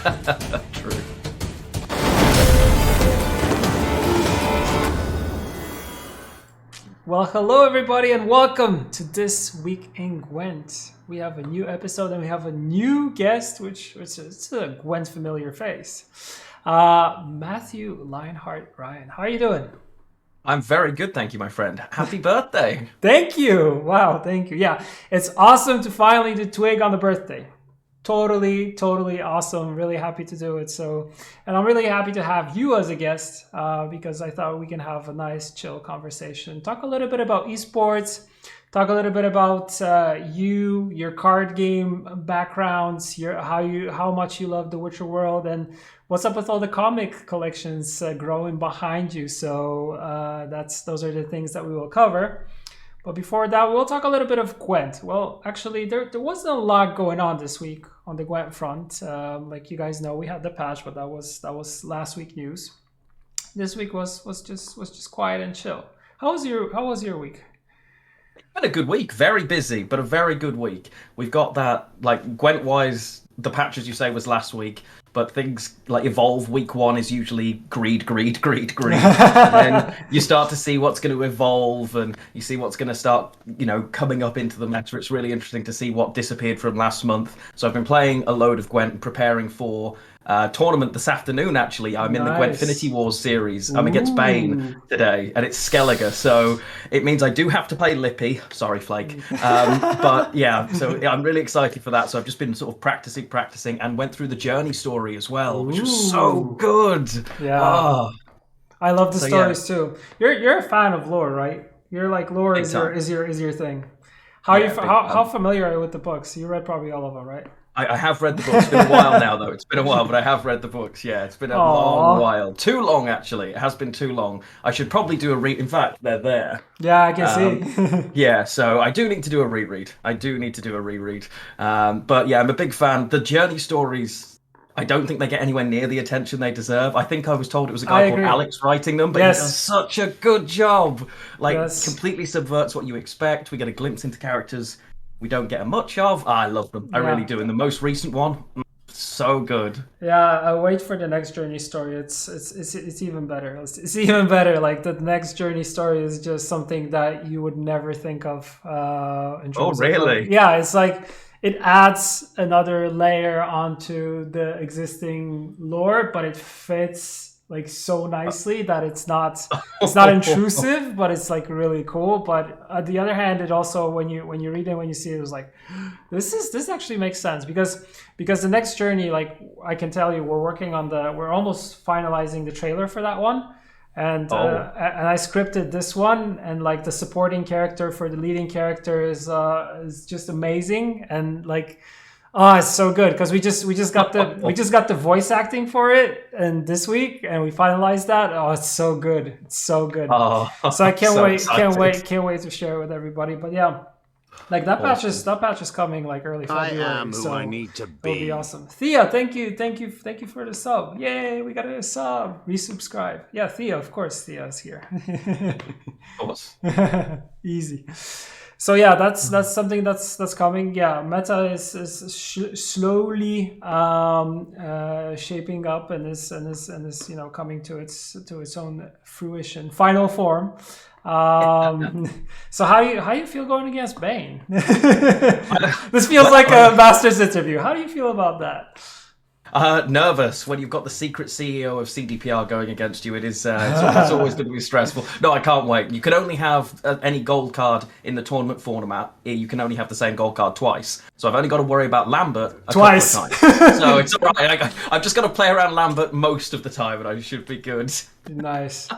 True. Well, hello everybody and welcome to This Week in Gwent. We have a new episode and we have a new guest, which is a Gwent familiar face. Matthew Lionhart. Ryan, how are you doing? I'm very good, thank you, my friend. Happy birthday. Thank you. Wow, thank you. Yeah, it's awesome to finally do Twig on the birthday. Totally awesome. Really happy to do it. And I'm really happy to have you as a guest because I thought we can have a nice, chill conversation. Talk a little bit about esports. Talk a little bit about your card game backgrounds, how much you love the Witcher world, and what's up with all the comic collections growing behind you. So those are the things that we will cover. But before that, we'll talk a little bit of Gwent. Well, actually, there wasn't a lot going on this week on the Gwent front. Like you guys know, we had the patch, but that was last week news. This week was just quiet and chill. How was your week? Had a good week. Very busy, but a very good week. We've got that, like, Gwent-wise, the patch, as you say, was last week. But things like evolve. Week one is usually greed. And then you start to see what's going to evolve and you see what's going to start, coming up into the meta. It's really interesting to see what disappeared from last month. So I've been playing a load of Gwent and preparing for tournament this afternoon, actually. I'm in the Gwentfinity Wars series. I'm against Bane today, and it's Skellige, so it means I do have to play Lippy. Sorry, Flake. But yeah, so I'm really excited for that. So I've just been sort of practicing, and went through the journey story as well, which was so good. Yeah. Oh. I love the stories too. You're a fan of lore, right? You're like lore is your thing. How familiar are you with the books? You read probably all of them, right? I have read the books. It's been a while now, though. It's been a while, but I have read the books. Yeah, it's been a long while. Too long, actually. It has been too long. I should probably do a read. In fact, they're there. Yeah, I can see. Yeah, so I do need to do a reread. But yeah, I'm a big fan. The journey stories, I don't think they get anywhere near the attention they deserve. I think I was told it was a guy called Alex writing them, but he does such a good job. Completely subverts what you expect. We get a glimpse into characters we don't get much of. I love them. I really do. And the most recent one, so good. Yeah, I wait for the next journey story. It's even better. It's even better. Like the next journey story is just something that you would never think of. In terms really? Yeah, it's like it adds another layer onto the existing lore, but it fits like so nicely that it's not intrusive, but it's like really cool. But on the other hand, it also when you read it, when you see it, it was like this actually makes sense because the next journey, like I can tell you, we're almost finalizing the trailer for that one. And I scripted this one, and like the supporting character for the leading character is just amazing, and like it's so good because we just got the voice acting for it and this week, and we finalized that. It's so good. So I can't wait to share it with everybody. But yeah, like that patch is coming like early February. I am who I need to be. It'll be awesome. Thea, thank you for the sub. Yay, we got a sub. Resubscribe. Yeah, Thea, of course. Thea's here. Of course. Easy. So yeah, that's something that's coming. Yeah, meta is slowly shaping up and is coming to its own fruition, final form. So how you feel going against Bane? This feels like a master's interview. How do you feel about that? Nervous when you've got the secret CEO of CDPR going against you. It's always going to be stressful. No, I can't wait. You can only have any gold card in the tournament format. You can only have the same gold card twice. So I've only got to worry about Lambert twice. Couple of times. So it's all right. I've just got to play around Lambert most of the time, and I should be good. Nice.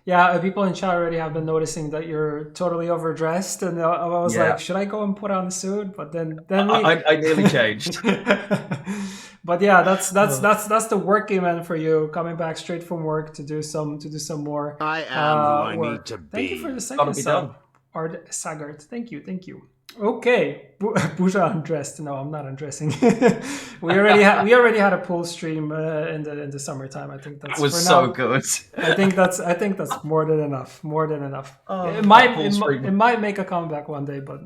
Yeah, people in chat already have been noticing that you're totally overdressed, and I was like, should I go and put on the suit? But then I nearly changed. But yeah, that's the working man for you, coming back straight from work to do some more. I am who I need to be. Thank you for the second sub, Art Sagart. Thank you. Okay, Buja undressed. No, I'm not undressing. We already had a pool stream in the summertime. I think That that's was for so now. good. I think that's more than enough. More than enough. It Oh, that might pool it, mi- it stream. might make a comeback one day, but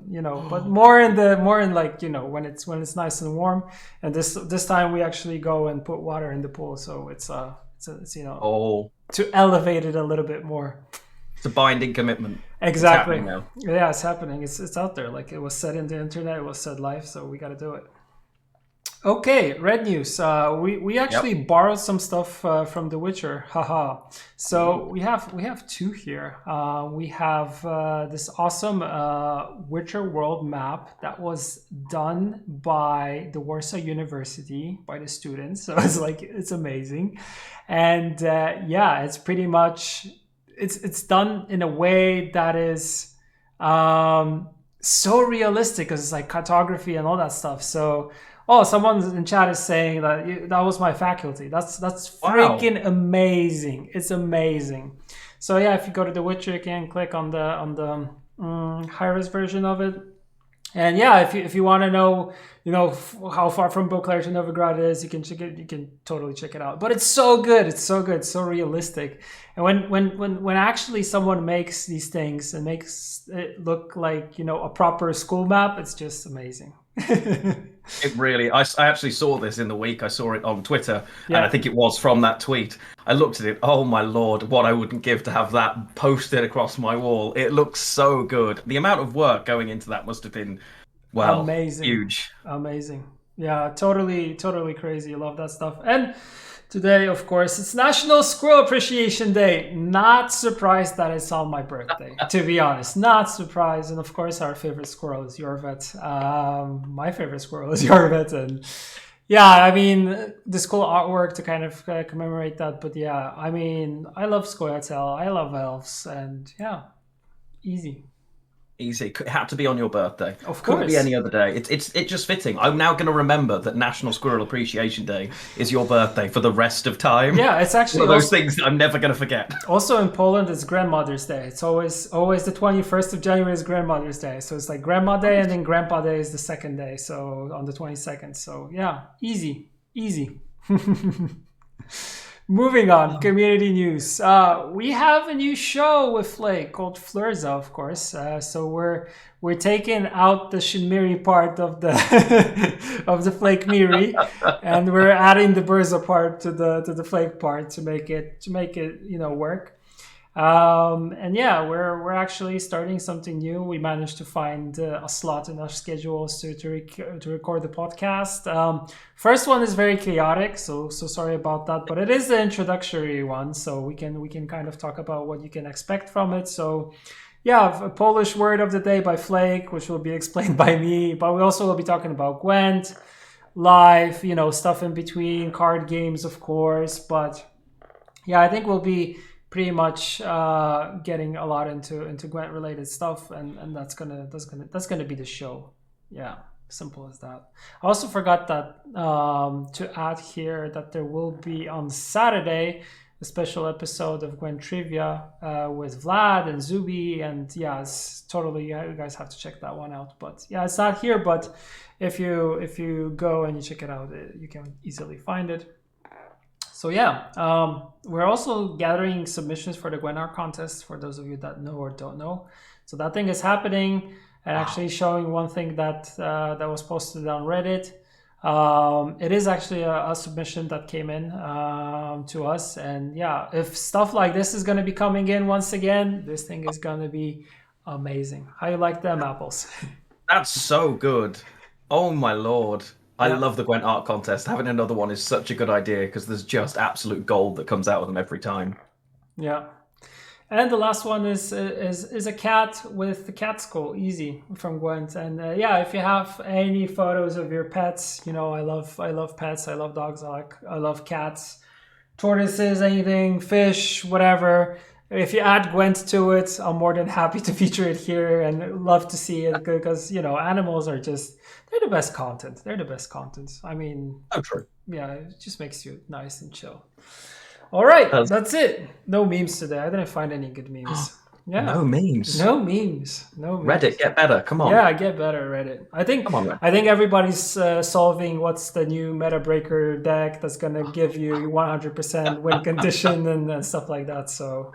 but more in like when it's nice and warm. And this time we actually go and put water in the pool, so it's Oh, to elevate it a little bit more. it's a binding commitment. It's Exactly. happening now. Yeah, it's happening. It's out there. Like it was said in the internet. It was said live. So we got to do it. Okay, red news. We actually Yep. borrowed some stuff from The Witcher. Haha. So we have two here. We have this awesome Witcher world map that was done by the Warsaw University by the students. So it's amazing, and yeah, it's pretty much it's done in a way that is so realistic because it's like cartography and all that stuff. So, oh, someone in chat is saying that that was my faculty. That's Wow. freaking amazing. It's amazing. So yeah, if you go to The Witcher, you can click on the high-res version of it. And yeah, if you want to know, how far from Beauclair to Novigrad it is, you can check it. You can totally check it out. But it's so good. It's so good. So realistic. And when actually someone makes these things and makes it look like a proper school map, it's just amazing. It really, I actually saw this in the week. I saw it on Twitter, and I Yeah, think it was from that tweet. I looked at it. Oh my Lord, what I wouldn't give to have that posted across my wall. It looks so good. The amount of work going into that must have been, well, amazing, huge. amazing. Yeah, totally, totally crazy. Love that stuff. And today, of course, it's National Squirrel Appreciation Day. Not surprised that it's on my birthday, to be honest. Not surprised. And of course, our favorite squirrel is Yorvet. My favorite squirrel is Yorvet. And yeah, I mean, this cool artwork to kind of commemorate that. But yeah, I mean, I love Scoia'tael. I love elves. And yeah, easy. Easy. It had to be on your birthday. Of Couldn't be course. any other day. It's just fitting. I'm now going to remember that National Squirrel Appreciation Day is your birthday for the rest of time. Yeah, it's One actually of those also things that I'm never going to forget. Also in Poland, it's Grandmother's Day. It's always the 21st of January is Grandmother's Day. So it's like Grandma Day and then Grandpa Day is the second day. So on the 22nd. So yeah, easy, easy. Moving on, community news. We have a new show with Flake called Flurza, of course. So we're taking out the Shinmiri part of the of the Flake Miri, and we're adding the Burza part to the Flake part to make it work. And yeah, we're actually starting something new. We managed to find a slot in our schedules to record the podcast. First one is very chaotic, so sorry about that, but it is the introductory one, so we can kind of talk about what you can expect from it. So yeah, a Polish word of the day by Flake, which will be explained by me, but we also will be talking about Gwent, live, stuff in between, card games, of course, but yeah, I think we'll be pretty much getting a lot into Gwent related stuff, and that's gonna be the show. Yeah, simple as that. I also forgot that to add here that there will be on Saturday a special episode of Gwent Trivia with Vlad and Zuby, and yeah, it's totally, yeah, you guys have to check that one out. But yeah, it's not here, but if you go and you check it out, you can easily find it. So yeah, we're also gathering submissions for the Gwenar contest for those of you that know or don't know. So that thing is happening, and Wow. actually showing one thing that was posted on Reddit. It is actually a submission that came in to us, and yeah, if stuff like this is going to be coming in once again, this thing is going to be amazing. How you like them apples? That's so good. Oh my Lord. I Yeah. love the Gwent Art Contest. Having another one is such a good idea because there's just absolute gold that comes out of them every time. Yeah. And the last one is a cat with the cat skull, easy from Gwent. And yeah, if you have any photos of your pets, I love pets. I love dogs. I love cats, tortoises, anything, fish, whatever. If you add Gwent to it, I'm more than happy to feature it here and love to see it because animals are just they're the best content. They're the best content. I mean, Oh, true. yeah, it just makes you nice and chill. All right, Does. that's it. No memes today. I didn't find any good memes. Yeah. No memes. No memes. No Reddit, memes. get better. Come on. Yeah, I get better at it. I think Come on, Reddit. I think everybody's solving what's the new meta breaker deck that's gonna give you 100% win condition and stuff like that. So,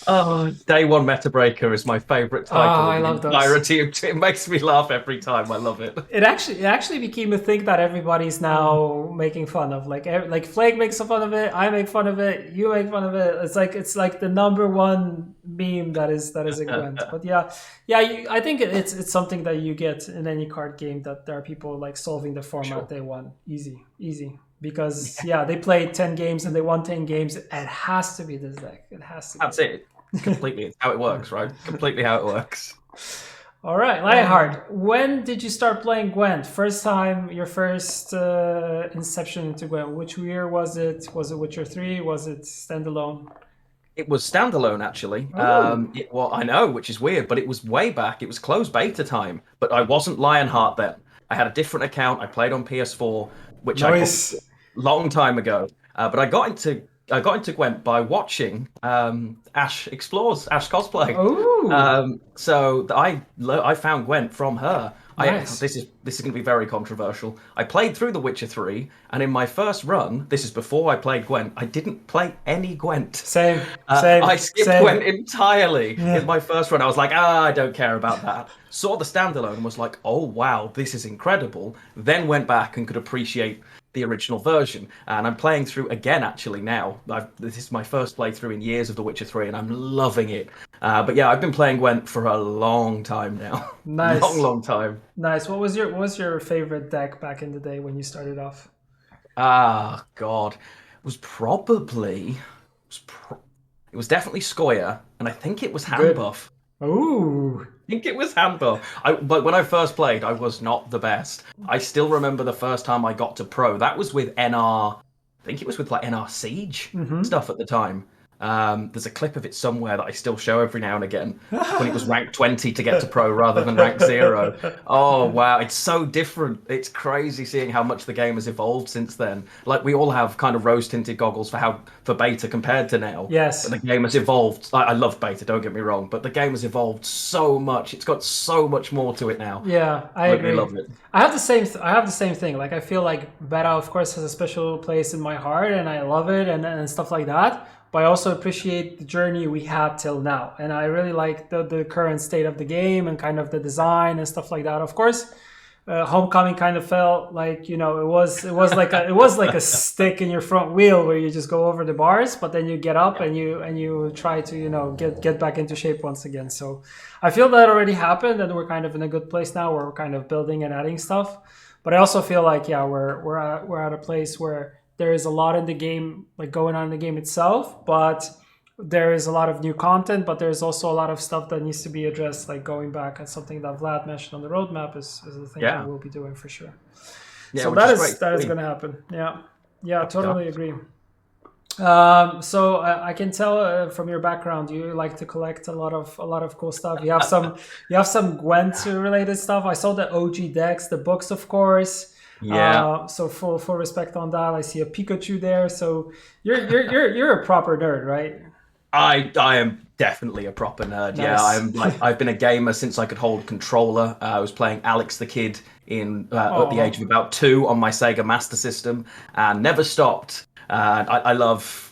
Oh, day one Meta Breaker is my favorite title I in the love those. entirety of it. Makes me laugh every time. I love it. It actually became a thing that everybody's now making fun of. Like Flake makes fun of it. I make fun of it. You make fun of it. It's like the number one meme that is in Gwent. But yeah. I think it's something that you get in any card game, that there are people like solving the format Sure. they want. Easy. Because they played 10 games and they won 10 games. It has to be this deck. It has to be. That's it. Completely. It's how it works, right? Completely how it works. All right, Lionhart, when did you start playing Gwent? First time, your first inception into Gwent. Which year was it? Was it Witcher 3? Was it standalone? It was standalone, actually. Oh, Well, I know, which is weird, but it was way back. It was closed beta time, but I wasn't Lionheart then. I had a different account. I played on PS4, which I got nice. long time ago. But I got into Gwent by watching Ash Explores, Ash cosplay. Oh, I found Gwent from her. nice. This is going to be very controversial. I played through The Witcher 3, and in my first run, this is before I played Gwent, I didn't play any Gwent. Same, same, I skipped same. Gwent entirely Yeah. in my first run. I was like, I don't care about that. Saw the standalone and was like, oh wow, this is incredible. Then went back and could appreciate the original version. And I'm playing through again actually now. This is my first playthrough in years of The Witcher 3, and I'm loving it. But yeah, I've been playing Gwent for a long time now. Long, Nice, long time. nice. What was your favorite deck back in the day when you started off? Ah, God. It was probably. It was definitely Scoia, and I think it was Good. Handbuff. Ooh, Think it was handball. But when I first played, I was not the best. I still remember the first time I got to pro. That was with NR. I think it was with like NR Siege stuff at the time. There's a clip of it somewhere that I still show every now and again when it was rank 20 to get to pro rather than rank 0. Oh, wow. It's so different. It's crazy seeing how much the game has evolved since then. Like, we all have kind of rose tinted goggles for beta compared to now. yes. But the game has evolved. I love beta, don't get me wrong, but the game has evolved so much. It's got so much more to it now. Yeah, I I really agree. love it. I have the same thing. Like I feel like beta, of course, has a special place in my heart, and I love it and stuff like that. But I also appreciate the journey we had till now, and I really like the current state of the game and kind of the design and stuff like that. Of course, Homecoming kind of felt like it was like a stick in your front wheel where you just go over the bars, but then you get up and you try to get back into shape once again. So I feel that already happened, and we're kind of in a good place now where we're kind of building and adding stuff. But I also feel like we're at a place where there is a lot in the game, like going on in the game itself, but there is a lot of new content, but there's also a lot of stuff that needs to be addressed, like going back, and something that Vlad mentioned on the roadmap is the thing that Yeah. we'll be doing for sure. Yeah, So which that is is great. that is going to happen. Yeah, Happy totally days. agree. So I can tell from your background, you like to collect a lot of cool stuff. You have some Gwent related stuff. I saw the OG decks, the books, of course. Yeah. So full respect on that. I see a Pikachu there. So you're a proper nerd, right? I am definitely a proper nerd. Yeah, Nice. I've been a gamer since I could hold a controller. I was playing Alex the Kid at the age of Oh, about 2 on my Sega Master System, and never stopped. I love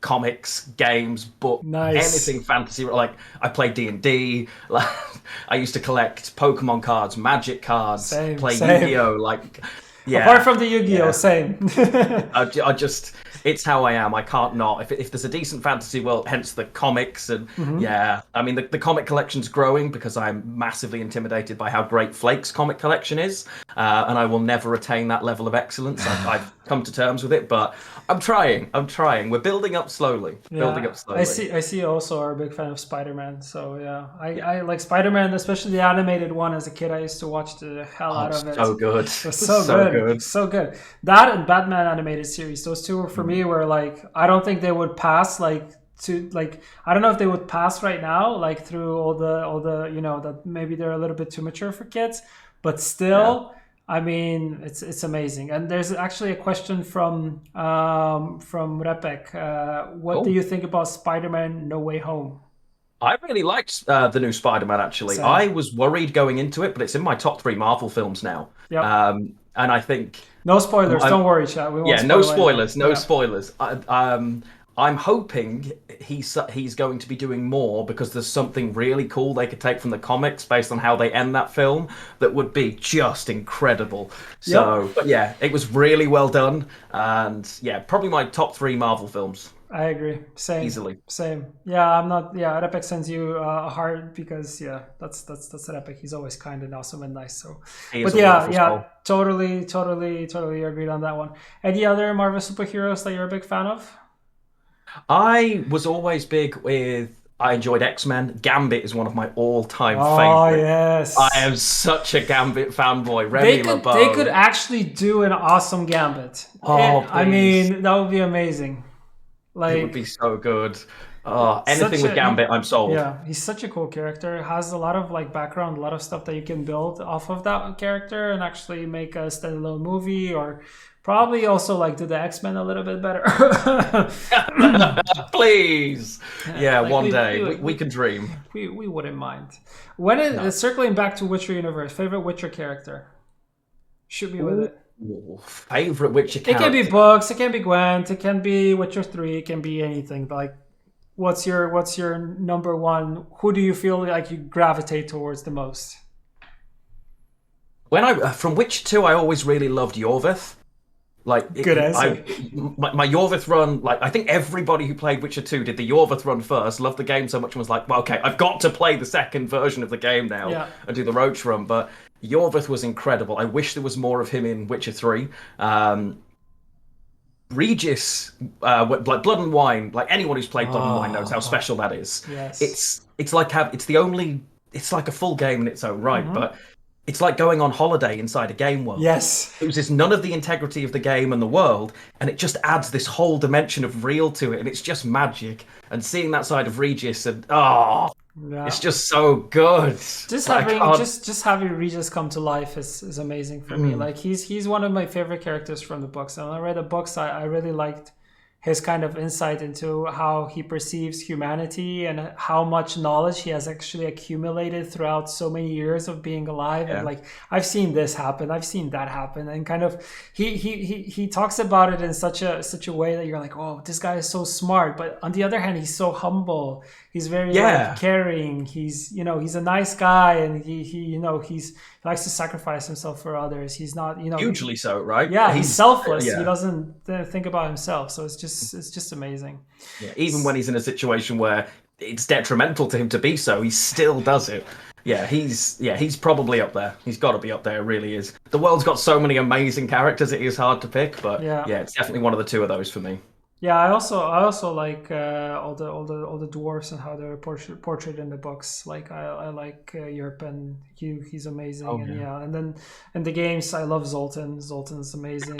comics, games, book, nice. anything fantasy. Like I play D&D. Like I used to collect Pokemon cards, Magic cards, Same, play same. Yu-Gi-Oh. Like Apart yeah, from the Yu-Gi-Oh, yeah. same. I just, it's how I am. I can't not. If there's a decent fantasy world, hence the comics, and yeah, I mean, the comic collection's growing because I'm massively intimidated by how great Flake's comic collection is, and I will never attain that level of excellence. I've come to terms with it, but I'm trying. I'm trying. We're building up slowly. Building Yeah, up I slowly. see. I see. Also, are a big fan of Spider-Man. So yeah, I like Spider-Man, especially the animated one. As a kid, I used to watch the hell Oh, out of it. so good. It was so So good, good. so good. That and Batman animated series. Those two were for me. Were like I don't think they would pass. I don't know if they would pass right now. Like through all the that maybe they're a little bit too mature for kids, but Yeah. still. I mean, it's amazing. And there's actually a question from Repek. What do Cool. you think about Spider-Man No Way Home? I really liked the new Spider-Man, actually. Same. I was worried going into it, but it's in my top three Marvel films now. Yep. And I think, No spoilers. I'm, Don't worry, chat. We won't yeah, no spoil anything. spoilers, no Yeah. spoilers. I'm hoping he's going to be doing more because there's something really cool they could take from the comics based on how they end that film that would be just incredible. Yep. So, but yeah, it was really well done, and yeah, probably my top three Marvel films I agree. Same. easily. Same. Yeah, I'm not. Yeah, Epic sends you a heart because yeah, that's an Epic. He's always kind and awesome and nice. So, He is but a yeah, wonderful yeah, soul. totally agreed on that one. Any other Marvel superheroes that you're a big fan of? I was always big with. I enjoyed X-Men. Gambit is one of my all-time Oh favorites. I yes. am such a Gambit fanboy. They Remy could LeBeau. actually do an awesome Gambit. Oh, I please. mean, that would be amazing. It would be Like so good. Oh, anything such with a Gambit, I'm sold. yeah, he's such a cool character. Has a lot of like background, a lot of stuff that you can build off of that character and actually make a standalone movie or probably also like do the X-Men a little bit better. Please. Yeah, like one day. We can dream. we wouldn't mind. When it No. circling back to Witcher universe, favorite Witcher character? Shoot me with it. Ooh, favorite Witcher It can be character. books, it can be Gwent, it can be Witcher 3, it can be anything. But like what's your number one? Who do you feel like you gravitate towards the most? When I from Witcher 2, I always really loved Yorvith. Like Good answer. my Yorvith run, like I think everybody who played Witcher 2 did the Yorvith run first, loved the game so much and was like, well, okay, I've got to play the second version of the game now Yeah. and do the Roach run. But Yorvith was incredible. I wish there was more of him in Witcher 3. Regis, like Blood and Wine, like anyone who's played Blood and Wine knows how Oh, special that is. yes. It's like a full game in its own right, Hmm. but it's like going on holiday inside a game world. Yes. Loses none of the integrity of the game and the world, and it just adds this whole dimension of real to it, and it's just magic. And seeing that side of Regis, and Yeah. it's just so good. Just Like, I having can't- just having Regis come to life is amazing for me. Like he's one of my favorite characters from the books. And when I read the books, I really liked his kind of insight into how he perceives humanity and how much knowledge he has actually accumulated throughout so many years of being alive. Yeah. And like I've seen this happen, I've seen that happen, and kind of he talks about it in such a way that you're like, oh, this guy is so smart. But on the other hand, he's so humble. He's very Yeah. like caring. He's he's a nice guy, and he he likes to sacrifice himself for others. He's not hugely so, right? yeah, he's selfless. Yeah. He doesn't think about himself. So it's just amazing. Yeah, even when he's in a situation where it's detrimental to him to be so, he still does it. He's probably up there. He's got to be up there. It really is. The world's got so many amazing characters; it is hard to pick. But Yeah. it's definitely one of the two of those for me. Yeah, I also like all the dwarfs and how they're portrayed in the books. Like I like Yerpen. He's amazing, Oh, and yeah. yeah, and then in the games I love Zoltan. Zoltan's amazing.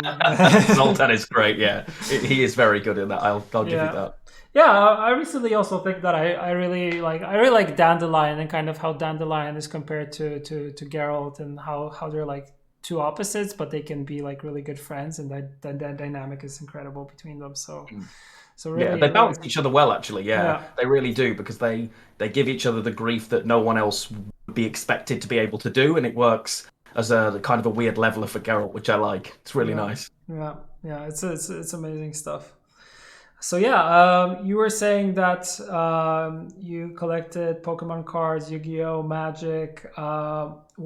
Zoltan is great. Yeah, he is very good in that. I'll give you Yeah. that. Yeah, I recently also think that I really like Dandelion and kind of how Dandelion is compared to Geralt and how they're like two opposites, but they can be like really good friends, and that dynamic is incredible between them. So Yeah, really, they balance each other well, actually. Yeah, Yeah. they really do because they give each other the grief that no one else would be expected to be able to do, and it works as a kind of a weird leveler for Geralt, which I like. It's really Yeah. nice. yeah, it's amazing stuff. So yeah, you were saying that you collected Pokemon cards, Yu-Gi-Oh, Magic.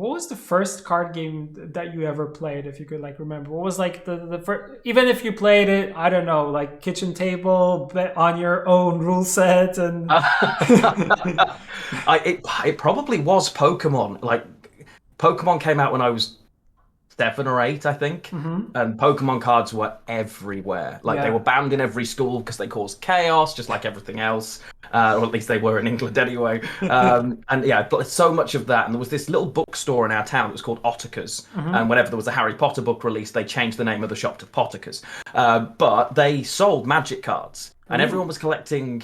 What was the first card game that you ever played, if you could like remember? What was like the first, even if you played it, I don't know, like kitchen table on your own rule set and It probably was Pokemon. Like Pokemon came out when I was 7 or 8, I think, and Pokemon cards were everywhere. Like Yeah. they were banned in every school because they caused chaos, just like everything else. Or at least they were in England anyway. And yeah, but so much of that. And there was this little bookstore in our town that was called Otter's. And whenever there was a Harry Potter book released, they changed the name of the shop to Potter's. But they sold Magic cards, and everyone was collecting.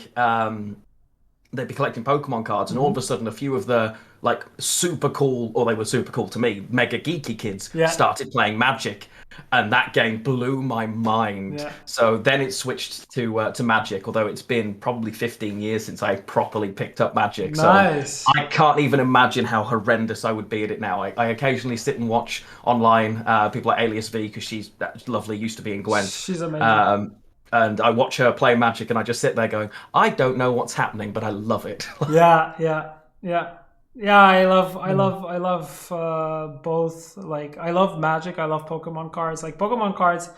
They'd be collecting Pokemon cards, and all of a sudden, a few of the like super cool, or they were super cool to me, mega geeky kids Yeah. started playing Magic, and that game blew my mind. Yeah. So then it switched to Magic, although it's been probably 15 years since I properly picked up Magic. So Nice. I can't even imagine how horrendous I would be at it now. I occasionally sit and watch online people like Alias V, because she's that lovely, used to be in Gwent. She's amazing. Um, and I watch her play Magic, and I just sit there going, I don't know what's happening, but I love it. Yeah, yeah, yeah, yeah. I love both. Like, I love Magic. I love Pokemon cards. Like, Pokemon cards.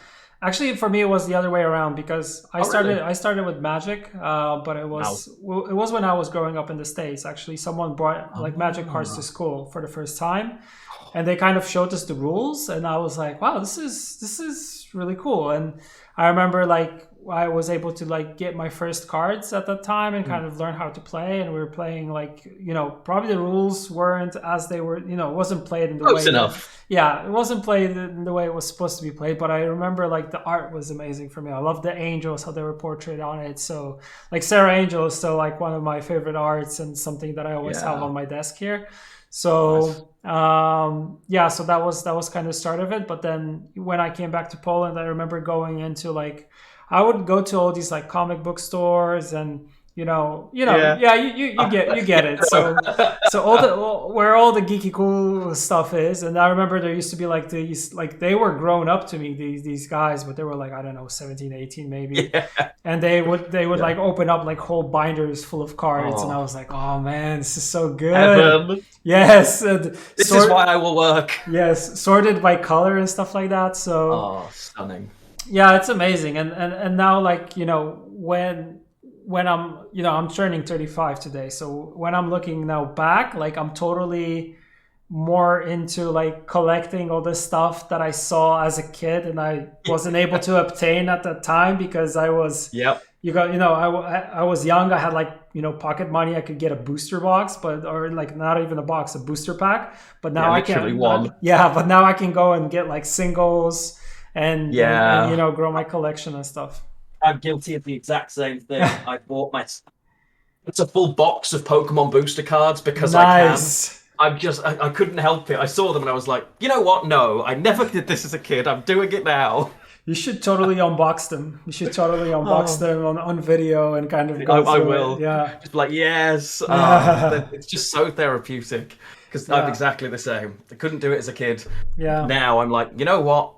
Actually, for me, it was the other way around, because I Oh, started really? I started with Magic, but it Wow. was it was when I was growing up in the States. Actually, someone brought like Magic cards to Oh. school for the first time, and they kind of showed us the rules, and I was like, wow, this is really cool. And I remember, like, I was able to like get my first cards at that time and kind of learn how to play, and we were playing, like, probably the rules weren't as they were, it wasn't played in the Close way that, enough. yeah, it wasn't played in the way it was supposed to be played. But I remember, like, the art was amazing for me. I loved the angels, how they were portrayed on it. So, like, Sarah Angel is still like one of my favorite arts, and something that I always have Yeah. on my desk here. Nice. So yeah, so that was kind of the start of it. But then when I came back to Poland, I remember going into, like, I would go to all these like comic book stores, and Yeah. yeah, you get it. So where all the geeky cool stuff is. And I remember there used to be like these, like, they were grown up to me, these guys, but they were like, I don't know, 17, 18 maybe. Yeah. And they would Yeah. like open up like whole binders full of cards, and I Oh, was like, oh man, this is so good. heaven. Yes, and This is why I will work. yes, sorted by color and stuff like that. So Oh, stunning. yeah, it's amazing. And now, like, when I'm turning 35 today. So when I'm looking now back, like, I'm totally more into like collecting all the stuff that I saw as a kid and I wasn't able to obtain at that time, because I was, Yep. I was young. I had, like, pocket money. I could get a booster box, or like, not even a box, a booster pack. But Yeah, now I literally can, one. yeah, but now I can go and get like singles, and Yeah. grow my collection and stuff. I'm guilty of the exact same thing. I bought my it's a full box of Pokemon booster cards because I can. Nice. I couldn't help it. I saw them and I was like, you know what? No, I never did this as a kid. I'm doing it now. You should totally unbox them. You should totally unbox Oh, them on video and kind of go I through it. will. Yeah. Just be like, yes. It's just so therapeutic because I'm Yeah. exactly the same. I couldn't do it as a kid. Yeah. Now I'm like, you know what?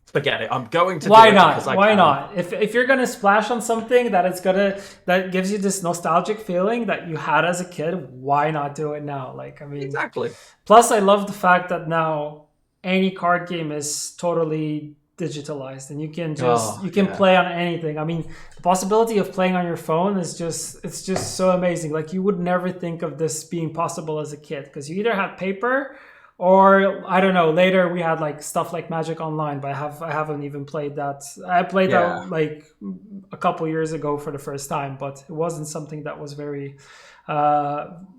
Forget it. I'm going to Why do it because not? I Why can. not? If you're gonna splash on something that gives you this nostalgic feeling that you had as a kid, why not do it now? Like, I mean, Exactly. plus I love the fact that now any card game is totally digitalized, and Oh, you can yeah. play on anything. I mean, the possibility of playing on your phone is just so amazing. Like, you would never think of this being possible as a kid, because you either had paper, or I don't know, later we had like stuff like Magic Online, but I haven't even played that. I played Yeah. that like a couple years ago for the first time, but it wasn't something that was very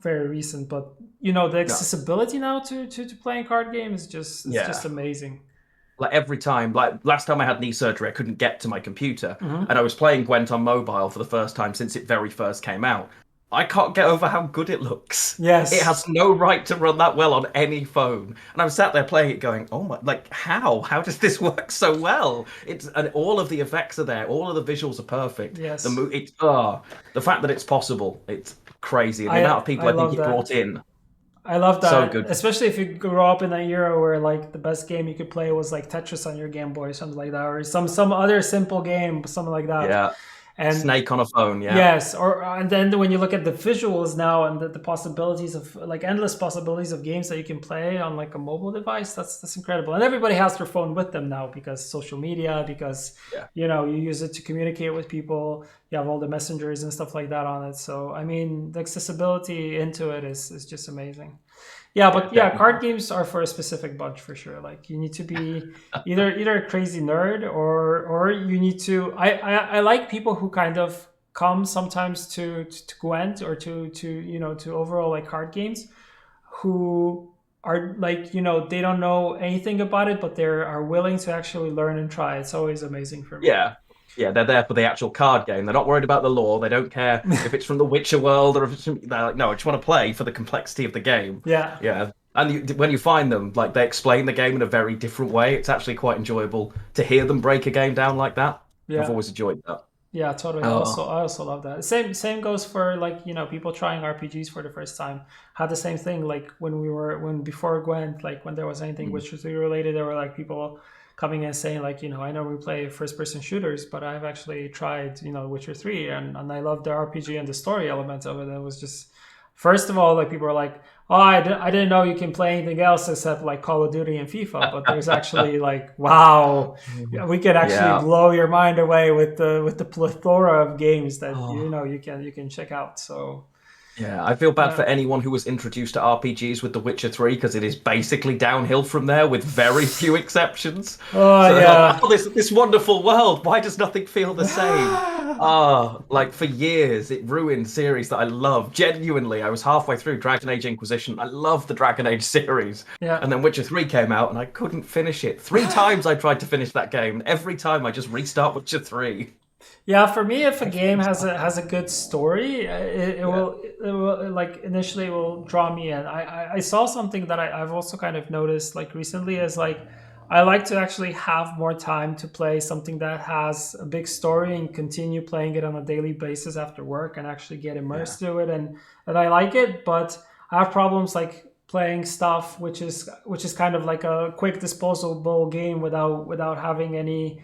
recent. But the No. accessibility now to playing card games is it's Yeah. just amazing. Like every time, like last time I had knee surgery, I couldn't get to my computer, Hmm. and I was playing Gwent on mobile for the first time since it very first came out. I can't get over how good it looks. It Yes. has no right to run that well on any phone. And I'm sat there playing it going, oh my, like how? How does this work so well? And all of the effects are there, all of the visuals are perfect. Yes. The fact that it's possible, it's crazy. And the I amount of people I I think love it that. brought in, I love so that, good. especially if you grow up in an era where like the best game you could play was like Tetris on your Game Boy or something like that, or some other simple game, something like that. Yeah. And Snake on a phone, yeah. yes, and then when you look at the visuals now and the possibilities of like endless possibilities of games that you can play on like a mobile device, that's incredible. And everybody has their phone with them now because social media, because Yeah. you use it to communicate with people. You have all the messengers and stuff like that on it. So I mean, the accessibility into it is just amazing. Yeah, but yeah, Definitely. card games are for a specific bunch for sure. Like, you need to be either a crazy nerd, or you need to. I like people who kind of come sometimes to Gwent, or to overall like card games, who are like, they don't know anything about it, but they are willing to actually learn and try. It's always amazing for me. Yeah. Yeah, they're there for the actual card game. They're not worried about the lore. They don't care if it's from the Witcher world or if it's from. They're like, no, I just want to play for the complexity of the game. Yeah. Yeah, and when you find them, like they explain the game in a very different way. It's actually quite enjoyable to hear them break a game down like that. I've Yeah. always enjoyed that. Yeah, totally. Oh, I also love that. Same goes for like, people trying RPGs for the first time. Had the same thing like when before Gwent, like when there was anything mm, Witcher 3 related, there were like people coming and saying like, I know we play first person shooters, but I've actually tried, Witcher 3 and I love the RPG and the story element of it. It was just first of all, like people were like, oh, I didn't know you can play anything else except like Call of Duty and FIFA, but there's actually like, wow, yeah, we can actually yeah. blow your mind away with the plethora of games that Oh. you can check out. So Yeah, I feel bad yeah. for anyone who was introduced to RPGs with The Witcher 3 because it is basically downhill from there with very few exceptions. Oh So they're like, yeah. oh, this wonderful world. Why does nothing feel the same? Ah, like for years, it ruined series that I love. Genuinely, I was halfway through Dragon Age Inquisition. I love the Dragon Age series. Yeah. And then Witcher 3 came out and I couldn't finish it. Three times I tried to finish that game. And every time I just restart Witcher 3. Yeah, for me, if a Makes game me has a good story, Yeah. it will like initially it will draw me in. I saw something that I've also kind of noticed like recently is like I like to actually have more time to play something that has a big story and continue playing it on a daily basis after work and actually get Yeah. immersed to it and I like it, but I have problems like playing stuff which is kind of like a quick disposable game without having any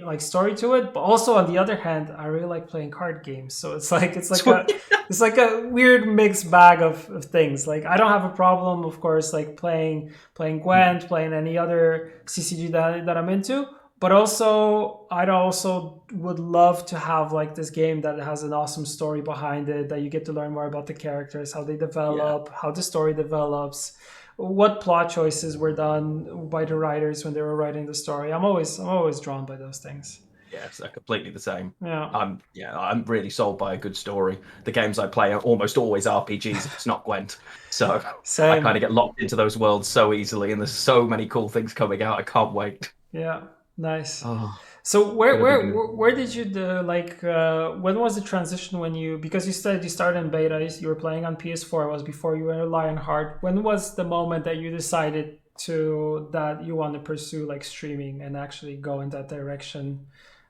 like story to it. But also on the other hand, I really like playing card games, so it's like a weird mixed bag of things. Like I don't have a problem, of course, like playing Gwent, playing any other CCG that I'm into, but also I'd also would love to have like this game that has an awesome story behind it, that you get to learn more about the characters, how they Yeah. develop, how the story develops, what plot choices were done by the writers when they were writing the story. I'm always drawn by those things. Yes, they're completely the same. Yeah. I'm really sold by a good story. The games I play are almost always RPGs if it's not Gwent. So I kind Same. of get locked into those worlds so easily, and there's so many cool things coming out. I can't wait. Yeah. Nice. Oh, So gonna be good. where did you do like when was the transition when you, because you said you started in beta, you were playing on PS4, it was before you were Lionheart. When was the moment that you decided to that you want to pursue like streaming and actually go in that direction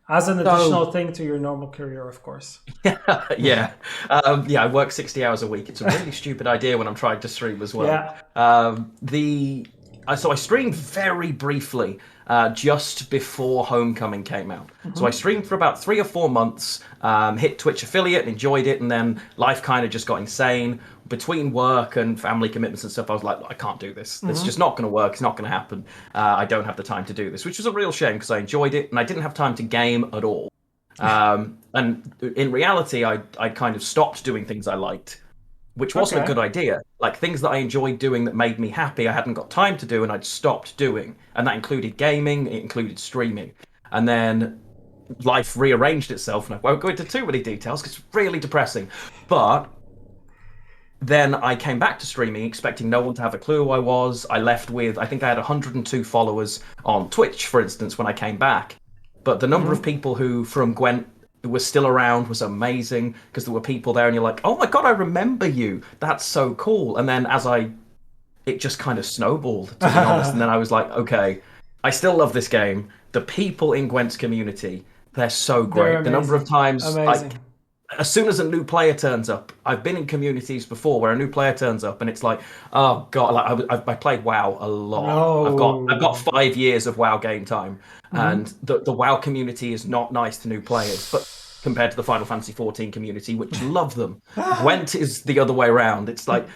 as an So additional thing to your normal career, of course? yeah, I work 60 hours a week. It's a really stupid idea when I'm trying to stream as well. Yeah. The so I streamed very briefly just before Homecoming came out. So I Hmm. streamed for about 3 or 4 months, hit Twitch affiliate and enjoyed it, and then life kind of just got insane. Between work and family commitments and stuff, I was like, I can't do this. It's just Hmm. not going to work. It's not going to happen. I don't have the time to do this, which was a real shame because I enjoyed it and I didn't have time to game at all. And in reality, I kind of stopped doing things I liked, which wasn't a Okay. good idea. Like things that I enjoyed doing that made me happy, I hadn't got time to do, and I'd stopped doing. And that included gaming, it included streaming. And then life rearranged itself, and I won't go into too many details because it's really depressing. But then I came back to streaming expecting no one to have a clue who I was. I left with, I think I had 102 followers on Twitch, for instance, when I came back. But the number of Hmm. people who from Gwent were still around was amazing because there were people there and you're like, oh my God, I remember you. That's so cool. And then it just kind of snowballed, to be honest. And then I was like, okay, I still love this game. The people in Gwent's community, they're so They're great. The number of amazing. times, like, Amazing. as soon as a new player turns up, I've been in communities before where a new player turns up and it's like, oh god, like I played WoW a lot. I've got No. 5 years of WoW game time, Hmm. and the WoW community is not nice to new players, but compared to the Final Fantasy 14 community, which love them, Gwent is the other way around. It's like.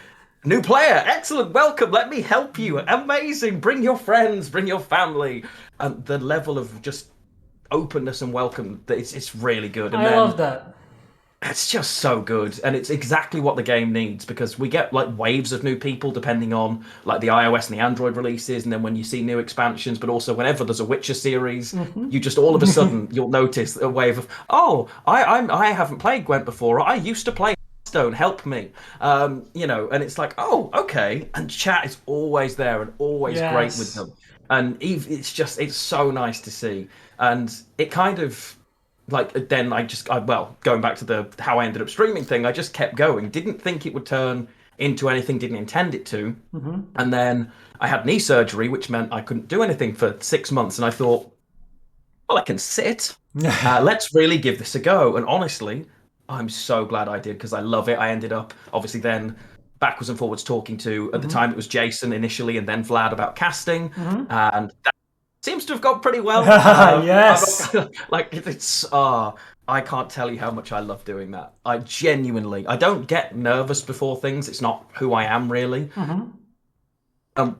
New player, excellent, welcome, let me help you. Amazing, bring your friends, bring your family. And the level of just openness and welcome, it's really good. And I then love that. it's just so good, and it's exactly what the game needs because we get like waves of new people depending on like the iOS and the Android releases, and then when you see new expansions, but also whenever there's a Witcher series, you just all of a sudden you'll notice a wave of I haven't played Gwent before. I used to play. Stone, help me. And it's like, oh, okay. And chat is always there and always great with Yes. them. And it's so nice to see. And it kind of like then well, going back to the how I ended up streaming thing, I just kept going. Didn't think it would turn into anything, didn't intend it to. Hmm. And then I had knee surgery, which meant I couldn't do anything for 6 months. And I thought, well, I can sit. Let's really give this a go. And honestly, I'm so glad I did because I love it. I ended up obviously then backwards and forwards talking to at the Hmm. time it was Jason initially and then Vlad about casting, Hmm. and that seems to have gone pretty well. I'm Yes. not like I can't tell you how much I love doing that. I don't get nervous before things. It's not who I am really. Hmm.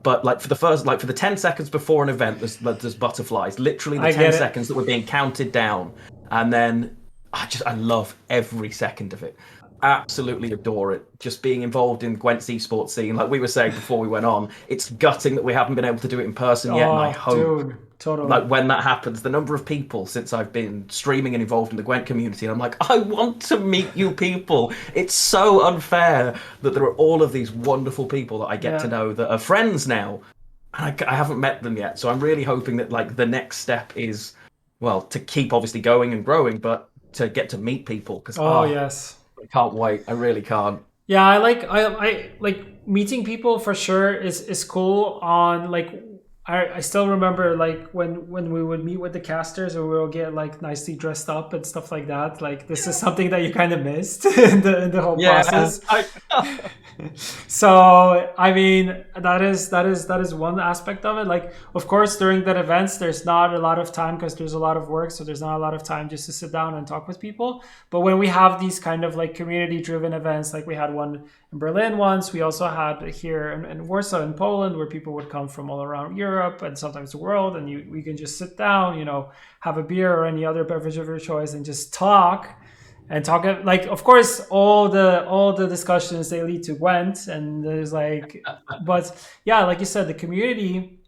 But like for the 10 seconds before an event, there's butterflies. Literally the I ten get it. seconds that were being counted down, and then I love every second of it. Absolutely adore it. Just being involved in Gwent's esports scene, like we were saying before we went on, it's gutting that we haven't been able to do it in person yet, and I Oh, hope dude, totally. like when that happens, the number of people since I've been streaming and involved in the Gwent community, and I'm like, I want to meet you people. It's so unfair that there are all of these wonderful people that I get to Yeah. know that are friends now, and I haven't met them yet. So I'm really hoping that like the next step is, well, to keep obviously going and growing, but to get to meet people because Oh, yes. I can't wait. I really can't. Yeah, I like meeting people for sure is cool on like I still remember like when we would meet with the casters or we would get like nicely dressed up and stuff like that. Like this is something that you kind of missed in the whole Yeah, process. So I mean that is one aspect of it. Like of course during the events there's not a lot of time because there's a lot of work, so there's not a lot of time just to sit down and talk with people. But when we have these kind of like community driven events, like we had one in Berlin once, we also had here in Warsaw in Poland where people would come from all around Europe and sometimes the world, and we can just sit down, have a beer or any other beverage of your choice and just talk and talk like of course all the discussions they lead to Gwent and there's like but yeah, like you said, the community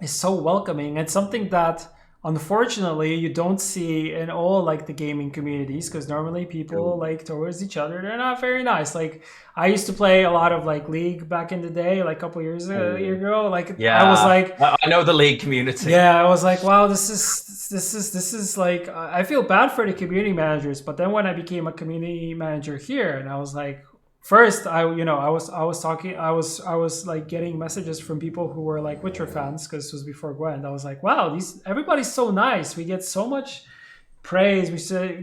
is so welcoming. It's something that unfortunately you don't see in all like the gaming communities because normally people like towards each other they're not very nice. Like I used to play a lot of like League back in the day, like a couple years Ooh. ago. Like I was Yeah, like, I know the league community. yeah, I was like, wow, this is like I feel bad for the community managers. But then when I became a community manager here, and I was like, first I was talking, I was like getting messages from people who were like Witcher fans because this was before Gwent. I was like, wow, these everybody's so nice. We get so much praise.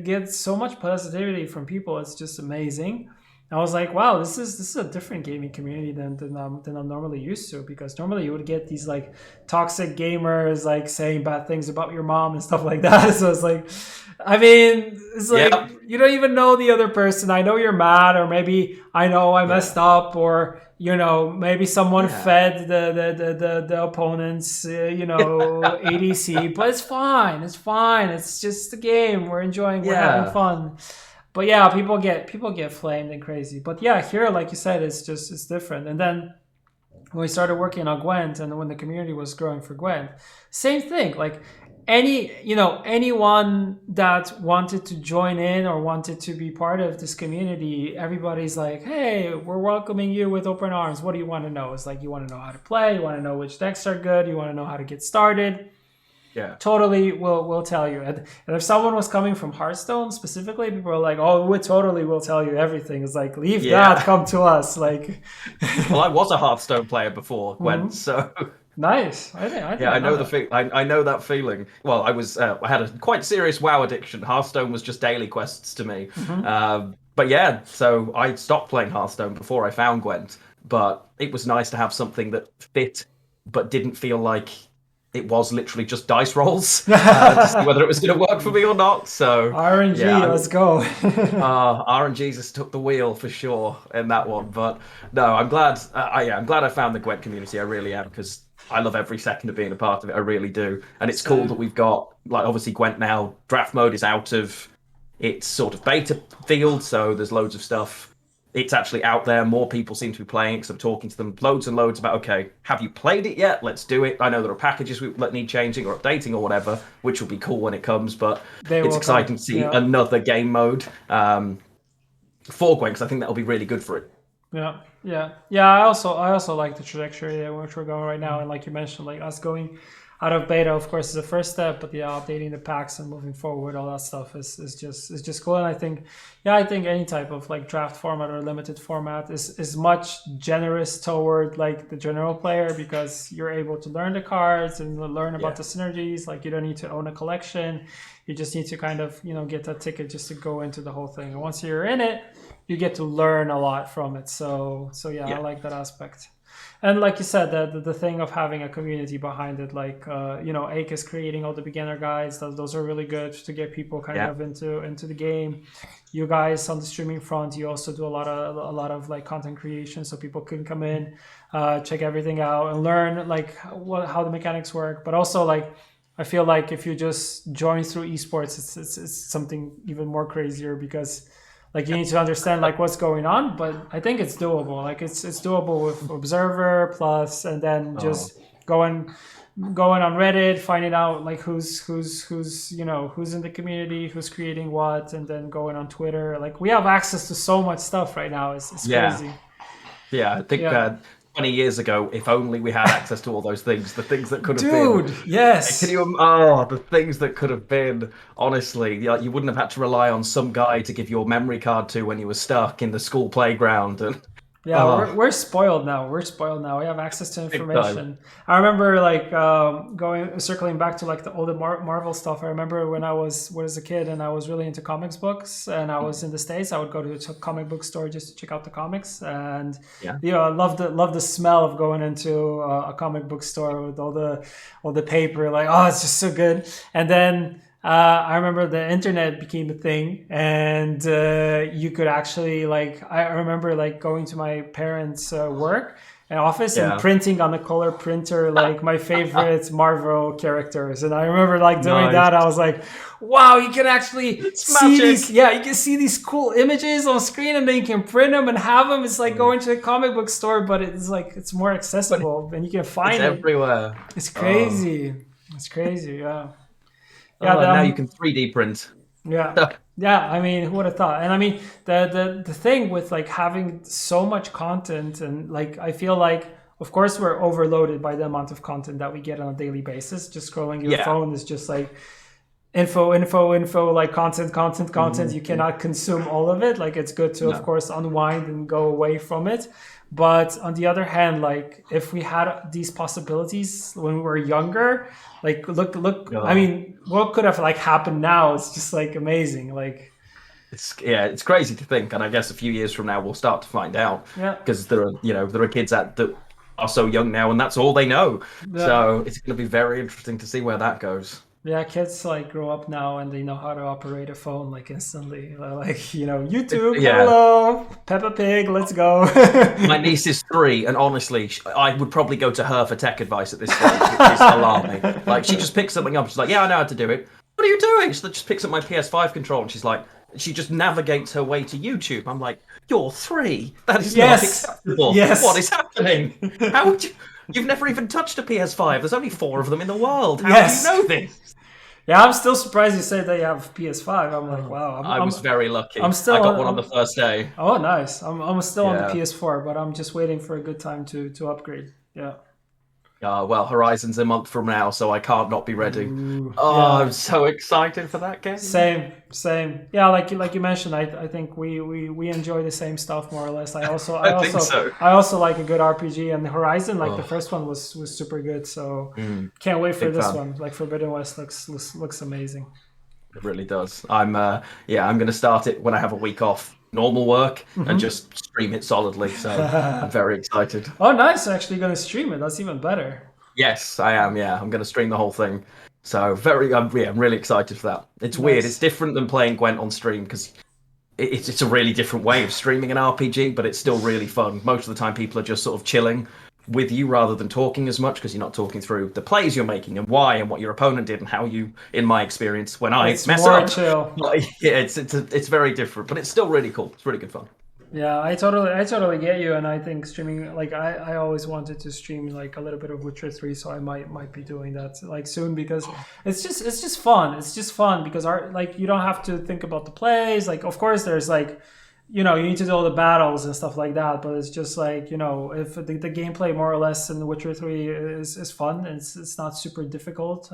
Get so much positivity from people. It's just amazing. I was like, wow, this is a different gaming community than I'm normally used to because normally you would get these like toxic gamers like saying bad things about your mom and stuff like that. So it's like, I mean, it's like Yep. you don't even know the other person. I know you're mad, or maybe I know I Yeah. messed up, or maybe someone Yeah. fed the opponent's ADC, but it's fine. It's fine. It's just a game. We're enjoying. We're having Yeah. fun. But yeah, people get flamed and crazy. But yeah, here, like you said, it's different. And then when we started working on Gwent, and when the community was growing for Gwent, same thing. Like anyone that wanted to join in or wanted to be part of this community, everybody's like, hey, we're welcoming you with open arms. What do you want to know? It's like, you want to know how to play, you want to know which decks are good, you want to know how to get started. Yeah. Totally will tell you. And if someone was coming from Hearthstone specifically, people are like, oh, we totally will tell you everything. It's like, leave that, Yeah. come to us. Like, Well, I was a Hearthstone player before Gwent, mhm. so Nice. I yeah, I didn't know know the that. feel. I know that feeling. Well, I had a quite serious WoW addiction. Hearthstone was just daily quests to me. Hmm. But yeah, so I stopped playing Hearthstone before I found Gwent. But it was nice to have something that fit, but didn't feel like it was literally just dice rolls to see whether it was going to work for me or not. So RNG, yeah, let's go. RNG Jesus took the wheel for sure in that one. But no, I'm glad. I'm glad I found the Gwent community. I really am because I love every second of being a part of it. I really do. And it's cool that Same. we've got like obviously Gwent now. Draft mode is out of its sort of beta field, so there's loads of stuff. It's actually out there. More people seem to be playing it because I'm talking to them loads and loads about, okay, have you played it yet? Let's do it. I know there are packages that need changing or updating or whatever, which will be cool when it comes, but They it's will come. exciting to see Yeah. another game mode. for Gwent, because I think that'll be really good for it. Yeah. I also like the trajectory in which we're going right now, and like you mentioned, like us going out of beta, of course, is the first step, but yeah, updating the packs and moving forward, all that stuff is just cool. And I think any type of like draft format or limited format is much generous toward like the general player, because you're able to learn the cards and learn about the synergies. Like you don't need to own a collection, you just need to kind of get that ticket just to go into the whole thing. And once you're in it, you get to learn a lot from it. So yeah, I like that aspect. And like you said, the thing of having a community behind it, like Ake is creating all the beginner guides. Those are really good to get people kind of into the game. You guys on the streaming front, you also do a lot of like content creation, so people can come in, check everything out, and learn like how the mechanics work. But also like I feel like if you just join through esports, it's something even more crazier, because like you need to understand like what's going on, but I think it's doable. Like it's doable with Observer Plus, and then just going on Reddit, finding out like who's in the community, who's creating what, and then going on Twitter. Like we have access to so much stuff right now. It's crazy. Yeah, I think 20 years ago, if only we had access to all those things, the things that could have been. Dude, yes. The things that could have been, honestly, you wouldn't have had to rely on some guy to give your memory card to when you were stuck in the school playground. And we're spoiled now. We have access to information. I remember like circling back to like the older Marvel stuff. I remember when I was a kid and I was really into comics books, and I was in the States. I would go to a comic book store just to check out the comics, and I love the smell of going into a comic book store with all the paper. Like, oh, it's just so good. And then I remember the internet became a thing, and you could actually like. I remember like going to my parents' work and office and printing on a color printer like my favorite Marvel characters. And I remember like doing that. I was like, "Wow, you can actually see these. Yeah, you can see these cool images on screen, and then you can print them and have them. It's like going to a comic book store, but it's like it's more accessible, and you can find it everywhere. It's crazy. It's crazy. Yeah." Yeah, now you can 3D print. Yeah. I mean, who would have thought? And I mean, the thing with like having so much content, and like I feel like, of course, we're overloaded by the amount of content that we get on a daily basis. Just scrolling your phone is just like info, like content. You cannot consume all of it. Like it's good to, of course, unwind and go away from it. But on the other hand, like if we had these possibilities when we were younger, like look, I mean, what could have like happened now? It's just like amazing. Like it's crazy to think, and I guess a few years from now we'll start to find out. Because there are kids that are so young now, and that's all they know. So it's going to be very interesting to see where that goes. Yeah, kids like grow up now and they know how to operate a phone like instantly. Like, YouTube, hello, Peppa Pig, let's go. My niece is 3, and honestly, I would probably go to her for tech advice at this stage. It's alarming. Like, she just picks something up. She's like, yeah, I know how to do it. What are you doing? She just picks up my PS5 controller, and she's like, she just navigates her way to YouTube. I'm like, you're 3. That is not acceptable. Yes. What is happening? How would you... You've never even touched a PS5. There's only 4 of them in the world. How do you know this? Yeah, I'm still surprised you say that you have PS5. I'm like, wow. I was very lucky. I got one on the first day. Oh, nice. I'm still on the PS4, but I'm just waiting for a good time to upgrade. Yeah. Well, Horizon's a month from now, so I can't not be ready. I'm so excited for that game. Same. Yeah, like you mentioned, I think we enjoy the same stuff more or less. I also like a good RPG, and Horizon, like the first one was super good. So can't wait for this one. Like Forbidden West looks amazing. It really does. I'm gonna start it when I have a week off normal work and just stream it solidly. So I'm very excited. Oh, nice! You're actually going to stream it. That's even better. Yes, I am. Yeah, I'm going to stream the whole thing. So I'm really excited for that. It's weird. It's different than playing Gwent on stream because it's a really different way of streaming an RPG, but it's still really fun. Most of the time, people are just sort of chilling with you rather than talking as much, because you're not talking through the plays you're making and why and what your opponent did and how you, in my experience, when I mess up. Chill. Yeah, it's very different, but it's still really cool. It's really good fun. Yeah, I totally get you, and I think streaming, like I always wanted to stream like a little bit of Witcher 3, so I might be doing that like soon, because it's just fun. It's just fun because like you don't have to think about the plays. Like of course there's like you need to do all the battles and stuff like that, but it's just like, if the gameplay more or less in The Witcher 3 is fun, it's not super difficult,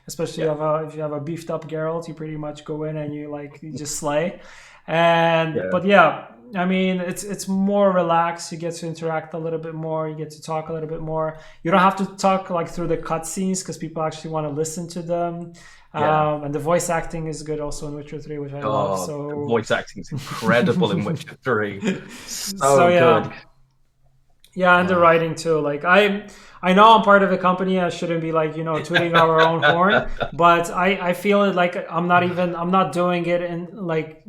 especially Yeah. if you have a beefed up Geralt, you pretty much go in and you just slay. And Yeah. but yeah, I mean, it's more relaxed. You get to interact a little bit more. You get to talk a little bit more. You don't have to talk like through the cutscenes because people actually want to listen to them. Yeah. And the voice acting is good also in Witcher 3, which I love. Oh, So, voice acting is incredible in Witcher 3. so So yeah, good. yeah, and the Oh. writing too. Like I know I'm part of a company. I shouldn't be like tooting our own horn, but I feel it like I'm not doing it in like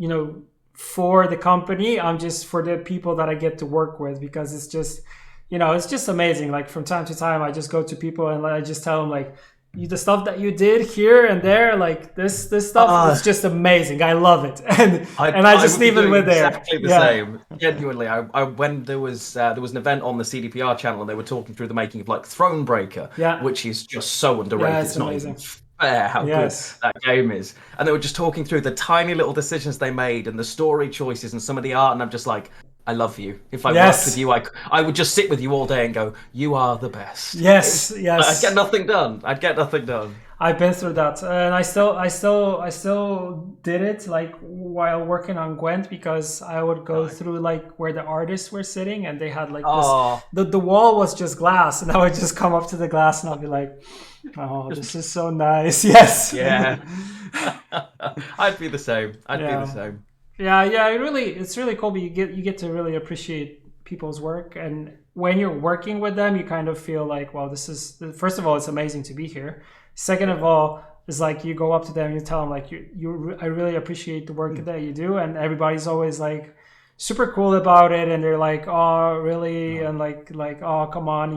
for the company. I'm just for the people that I get to work with because it's just amazing. Like from time to time, I just go to people and I just tell them like, the stuff that you did here and there, like this stuff, it's Ah, just amazing. I love it, and I I just would be leave it doing with there. exactly the Yeah, same. Genuinely, I when there was an event on the CDPR channel and they were talking through the making of like Thronebreaker, yeah, which is just so yeah. underrated. It's It's not even amazing. fair how good Yes, that game is. And they were just talking through the tiny little decisions they made and the story choices and some of the art. And I'm just like, I love you. If I worked with yes, you, I would just sit with you all day and go, you are the best. yes, I'd get yes. nothing done. I'd get nothing done. I've been through that, and I still did it like while working on Gwent because I would go Nice. through like where the artists were sitting, and they had like this. Oh, The wall was just glass, and I would just come up to the glass and I'll be like, "Oh, just this is so nice." Yes. yeah. I'd be the same. I'd be the Yeah. same. Yeah, yeah, it's really cool. But you get to really appreciate people's work, and when you're working with them, you kind of feel like, well, this is first of all, it's amazing to be here. Second of Yeah. all, it's like you go up to them, you tell them like I really appreciate the work that you do, and everybody's always like super cool about it, and they're like, oh, really, Oh, and like oh, come on,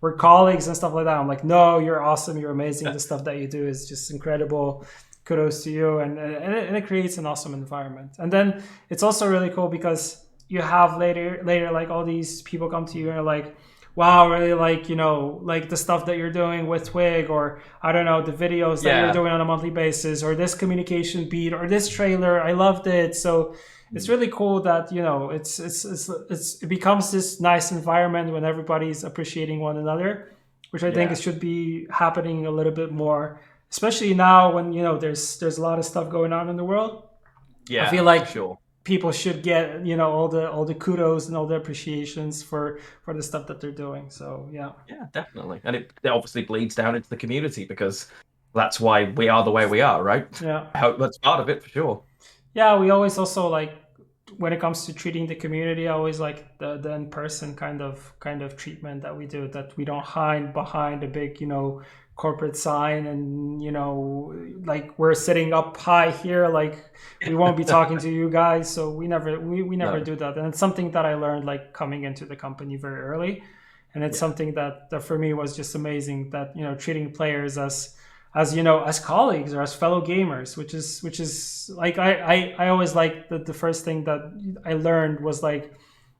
we're colleagues and stuff like that. I'm like, no, you're awesome, you're amazing. The stuff that you do is just incredible. Kudos to you, and it creates an awesome environment. And then it's also really cool because you have later like all these people come to you and are like, wow, really like like the stuff that you're doing with Twig, or I don't know, the videos that you're yeah. doing on a monthly basis, or this communication beat, or this trailer, I loved it. So it's really cool that it becomes this nice environment when everybody's appreciating one another, which I think it Yeah. should be happening a little bit more, especially now when there's a lot of stuff going on in the world. I Yeah, feel for like sure. people should get all the kudos and all the appreciations for the stuff that they're doing. So yeah, Yeah, definitely. And it obviously bleeds down into the community because that's why we are the way we are, right? yeah, I hope that's part of it for sure. yeah. We always also like when it comes to treating the community, I always like the in-person kind of treatment that we do, that we don't hide behind a big corporate sign, and like we're sitting up high here, like we won't be talking to you guys. So we never No. do that, and it's something that I learned like coming into the company very early, and it's Yeah. something that for me was just amazing, that treating players as colleagues or as fellow gamers, which is like I always like the first thing that I learned was like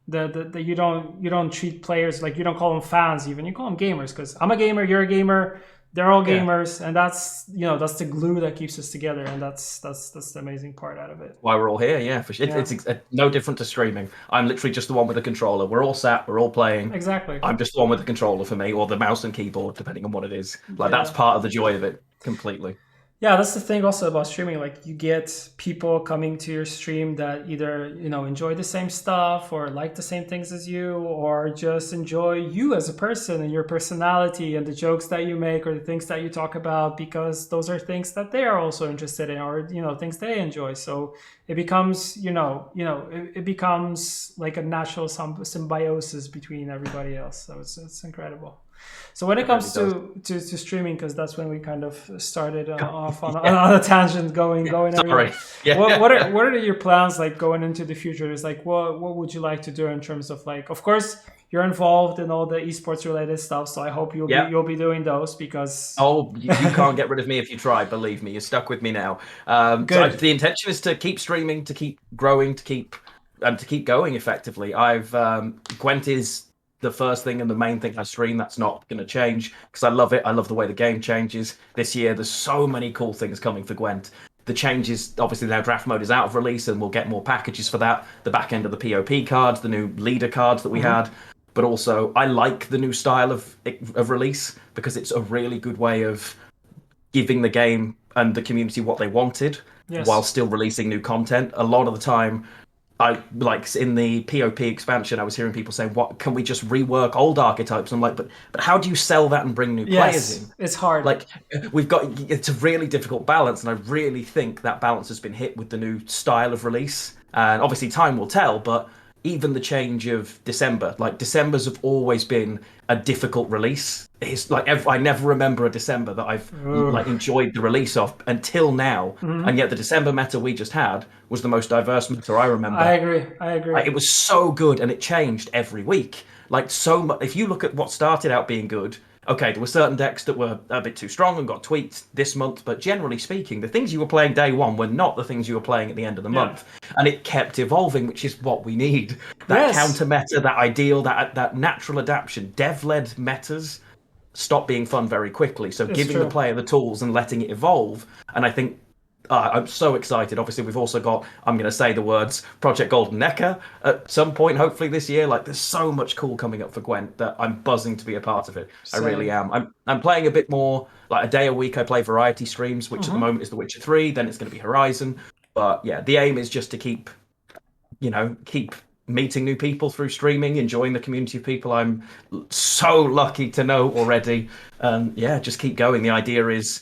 the you don't treat players like, you don't call them fans, even you call them gamers, because I'm a gamer, you're a gamer, they're all Yeah. gamers, and that's the glue that keeps us together, and that's the amazing part out of it. Why we're all here, yeah, for sure. Yeah, It's no different to streaming. I'm literally just the one with the controller. We're all sat, we're all playing. exactly. I'm just the one with the controller for me, or the mouse and keyboard, depending on what it is. Like that's Yeah. part of the joy of it completely. Yeah, that's the thing also about streaming. Like you get people coming to your stream that either, enjoy the same stuff or like the same things as you, or just enjoy you as a person and your personality and the jokes that you make or the things that you talk about, because those are things that they are also interested in, or, things they enjoy. So it becomes, it becomes like a natural symbiosis between everybody else. So it's incredible. So when it It really comes does. to streaming, because that's when we kind of started off on, Yeah. on a tangent, going Sorry. everywhere. Yeah. What are your plans like going into the future? Is like what would you like to do in terms of like, of course you're involved in all the esports related stuff, so I hope you'll be Yeah. you'll be doing those because Oh, you can't get rid of me if you try. Believe me, you're stuck with me now. good. The intention is to keep streaming, to keep growing, to keep going effectively. Gwent is the first thing and the main thing I stream. That's not going to change because I love it. I love the way the game changes. This year, there's so many cool things coming for Gwent. the changes, obviously now draft mode is out of release and we'll get more packages for that. The back end of the POP cards, the new leader cards that we had. But also, I like the new style of release because it's a really good way of giving the game and the community what they wanted while Yes. still releasing new content. A lot of the time, I like in the POP expansion, I was hearing people saying, "What can we just rework old archetypes?" I'm like, but how do you sell that and bring new players Yes. in? It's hard. Like we've got it's a really difficult balance, and I really think that balance has been hit with the new style of release. And obviously, time will tell. But even the change of December, like Decembers have always been a difficult release. It's like I never remember a December that I've like enjoyed the release of until now. And yet the December meta we just had was the most diverse meta I I remember. agree. I agree. Like, it was so good, and it changed every week. Like so much. If you look at what started out being good, okay, there were certain decks that were a bit too strong and got tweaked this month, but generally speaking, the things you were playing day one were not the things you were playing at the end of the month, and it kept evolving, which is what we need. That Yes. counter meta, that ideal, that natural adaptation, dev-led metas stop being fun very quickly. So It's giving the true. player the tools and letting it evolve, and I think I'm so excited. Obviously, we've also got, I'm going to say the words, Project Golden Necker at some point, hopefully this year. Like, there's so much cool coming up for Gwent that I'm buzzing to be a part of it. I really Same. am. I'm playing a bit more, like a day a week. I play variety streams, which at the moment is The Witcher 3. Then it's going to be Horizon. But yeah, the aim is just to keep meeting new people through streaming, enjoying the community of people I'm so lucky to know already. And yeah, just keep going. The idea is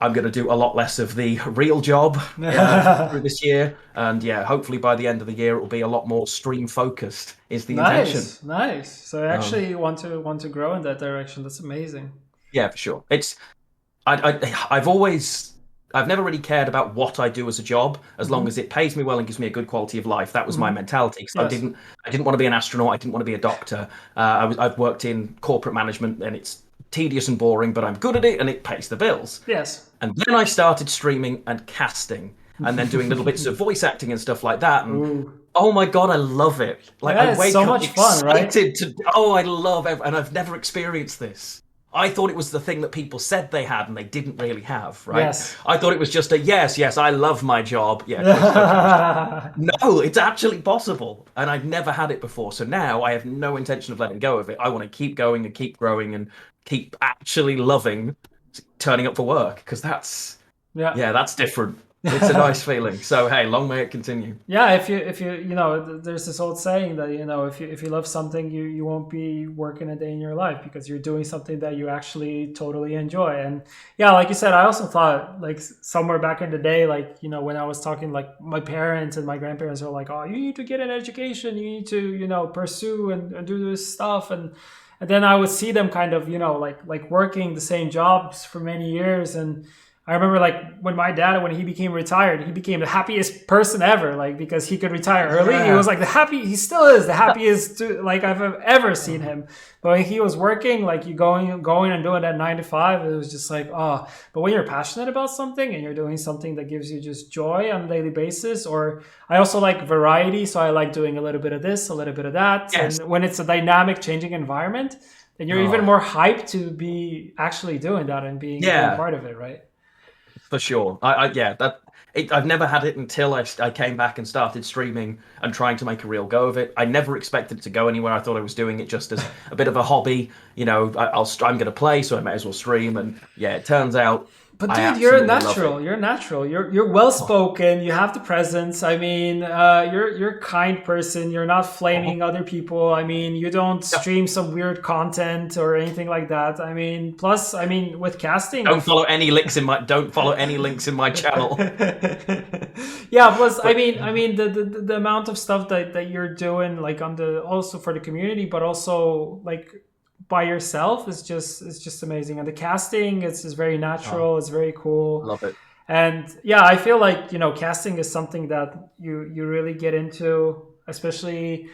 I'm going to do a lot less of the real job through this year. And yeah, hopefully by the end of the year, it will be a lot more stream focused is the intention. Nice, nice. So I Um, actually want to grow in that direction. That's amazing. yeah, for sure. I've never really cared about what I do as a job as long as it pays me well and gives me a good quality of life. That was my mentality because Yes. I didn't want to be an astronaut. I didn't want to be a doctor. I've worked in corporate management and it's tedious and boring, but I'm good at it and it pays the bills. Yes. And then I started streaming and casting and then doing little bits of voice acting and stuff like that. And Ooh. oh my God, I love it. Like Yeah, I it's wake so up much fun, right? excited I love and I've never experienced this. I thought it was the thing that people said they had and they didn't really have, right? Yes. I thought it was just a yes, I love my job. Yeah, coach. No, it's actually possible. And I've never had it before. So now I have no intention of letting go of it. I want to keep going and keep growing and keep actually loving turning up for work because Yeah. that's different. It's a nice feeling. So hey, long may it continue. Yeah, if you there's this old saying that if you love something, you won't be working a day in your life because you're doing something that you actually totally enjoy. And yeah, like you said, I also thought like somewhere back in the day, like when I was talking, like my parents and my grandparents are like, oh, you need to get an education, you need to pursue and do this stuff. And then I would see them kind of like working the same jobs for many years. And I remember like when he became retired, he became the happiest person ever, like because he could retire early. He was like he still is the happiest like I've ever seen him. But when he was working, like you going and doing that 9 to 5, it was just like, oh. But when you're passionate about something and you're doing something that gives you just joy on a daily basis, or I also like variety, so I like doing a little bit of this, a little bit of that. Yes. And when it's a dynamic, changing environment, then you're even more hyped to be actually doing that and being part of it, right? For sure. I've never had it until I came back and started streaming and trying to make a real go of it. I never expected it to go anywhere. I thought I was doing it just as a bit of a hobby. I'm going to play, so I may as well stream. And yeah, it turns out. But I dude, you're absolutely love natural. it. You're natural. You're well spoken. You have the presence. I mean, you're a kind person. You're not flaming other people. I mean, you don't stream some weird content or anything like that. I mean, plus, I mean, with casting, Don't follow any links in my channel. yeah. Plus, I mean, the amount of stuff that you're doing, like also for the community, but also like by yourself is just amazing. And the casting is very natural. It's very cool. Love it. And yeah, I feel like casting is something that you really get into, especially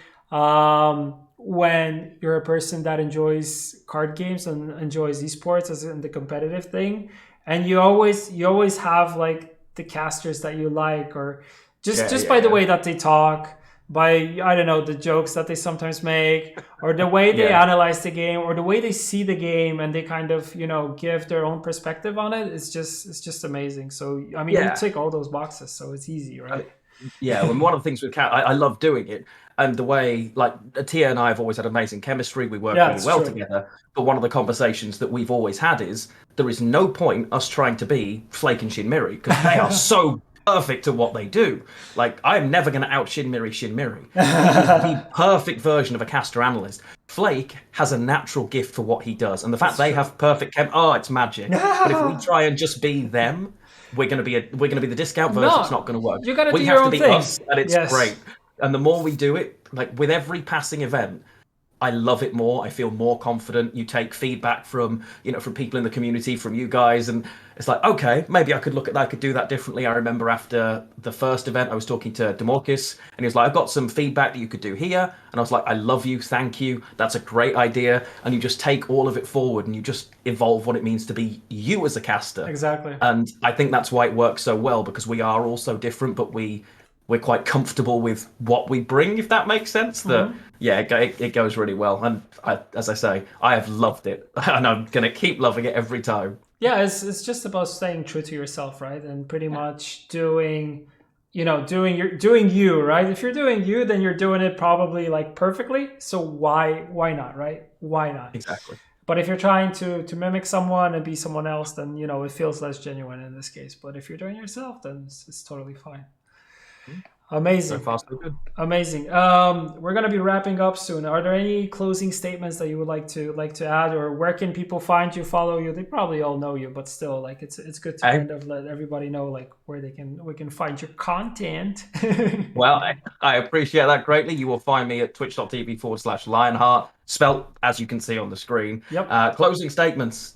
when you're a person that enjoys card games and enjoys esports as in the competitive thing. And you always have like the casters that you like, or just by the way that they talk, by, I don't know, the jokes that they sometimes make, or the way they Yeah. analyze the game, or the way they see the game, and they kind of, give their own perspective on it. It's just amazing. So I mean, you Yeah. tick all those boxes, so it's easy, And right? yeah, and one of the things with Kat, I love doing it. And the way, like, Tia and I have always had amazing chemistry. We work Yeah, really it's well true. together. But one of the conversations that we've always had is there is no point us trying to be Flake and Shinmiri because they are so perfect at what they do. Like, I am never going to out Shinmiri Shinmiri. He is the perfect version of a caster analyst. Flake has a natural gift for what he does. And the fact That's they true. have perfect it's magic. But if we try and just be them, we're gonna be the discount version. It's No, not gonna work. you gotta do We your have to own be thing. us, and it's Yes. great. And the more we do it, like with every passing event, I love it more. I feel more confident. You take feedback from, from people in the community, from you guys, and it's like, okay, maybe I could look at that, I could do that differently. I remember after the first event, I was talking to Demorkis, and he was like, I've got some feedback that you could do here. And I was like, I love you, thank you. That's a great idea. And you just take all of it forward and you just evolve what it means to be you as a caster. Exactly. And I think that's why it works so well, because we are all so different, but we're quite comfortable with what we bring, if that makes sense. That yeah, it goes really well, and as I say, I have loved it, and I'm gonna keep loving it every time. Yeah, it's just about staying true to yourself, right? And pretty much doing you, right? If you're doing you, then you're doing it probably like perfectly. So why not, right? Why not? Exactly. But if you're trying to mimic someone and be someone else, then it feels less genuine in this case. But if you're doing yourself, then it's totally fine. So Amazing. far, so good. Amazing. We're gonna be wrapping up soon. Are there any closing statements that you would like to add, or where can people find you, follow you? They probably all know you, but still, like it's good to I, kind of let everybody know like where we can find your content. well, I appreciate that greatly. You will find me at twitch.tv/Lionhart, spelt as you can see on the screen. Yep. Closing statements.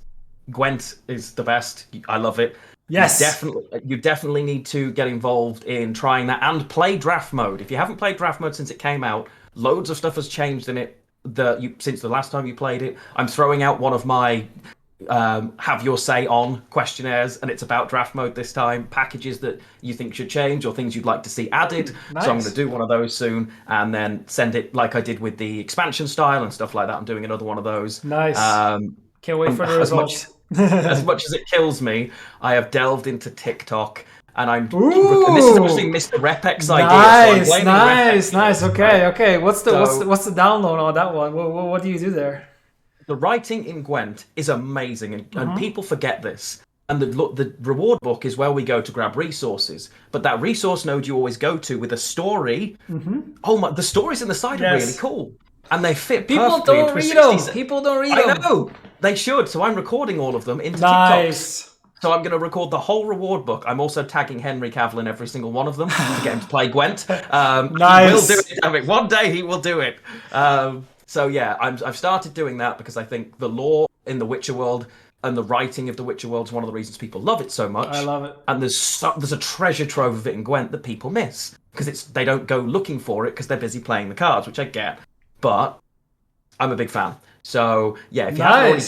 Gwent is the best. I love it. Yes. You definitely need to get involved in trying that and play draft mode. If you haven't played draft mode since it came out, loads of stuff has changed in it since the last time you played it. I'm throwing out one of my have your say on questionnaires, and it's about draft mode this time. Packages that you think should change or things you'd like to see added. Nice. So I'm going to do one of those soon, and then send it like I did with the expansion style and stuff like that. I'm doing another one of those. Nice. Can't wait for the as much results. as much as it kills me, I have delved into TikTok, and and this is actually Mr. Repex's idea. Nice, so I'm nice, Repex nice. Okay, okay. What's the So- what's the download on that one? What do you do there? The writing in Gwent is amazing, and people forget this. And the reward book is where we go to grab resources. But that resource node you always go to with a story. Oh my! The stories in the side are really cool, and they fit People perfectly don't into a read them. 60s. People don't read I them. know they should. So I'm recording all of them into Nice. TikToks. So I'm going to record the whole reward book. I'm also tagging Henry Cavill in every single one of them to get him to play Gwent. Nice. He will do it. Damn it. One day he will do it. So yeah, I've started doing that because I think the lore in the Witcher world and the writing of the Witcher world is one of the reasons people love it so much. I love it. And there's a treasure trove of it in Gwent that people miss because they don't go looking for it because they're busy playing the cards, which I get. But I'm a big fan. So yeah, if you haven't already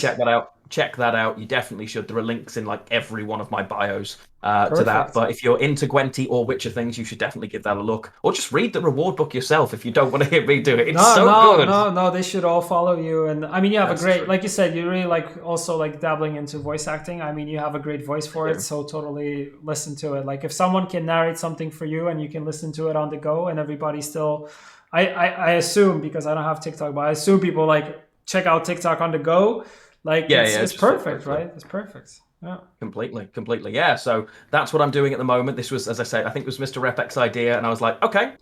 check that out. You definitely should. There are links in like every one of my bios to that. But if you're into Gwenty or Witcher things, you should definitely give that a look. Or just read the reward book yourself if you don't want to hear me do it. It's good. No, they should all follow you. And I mean, you have a great, like you said, you really like also like dabbling into voice acting. I mean, you have a great voice for it. So totally listen to it. Like if someone can narrate something for you and you can listen to it on the go and everybody still, I assume, because I don't have TikTok, but I assume people like check out TikTok on the go. Like it's perfect, right? It's perfect. Yeah. Completely. Yeah. So that's what I'm doing at the moment. This was, as I said, I think it was Mr. Repex's idea, and I was like, okay,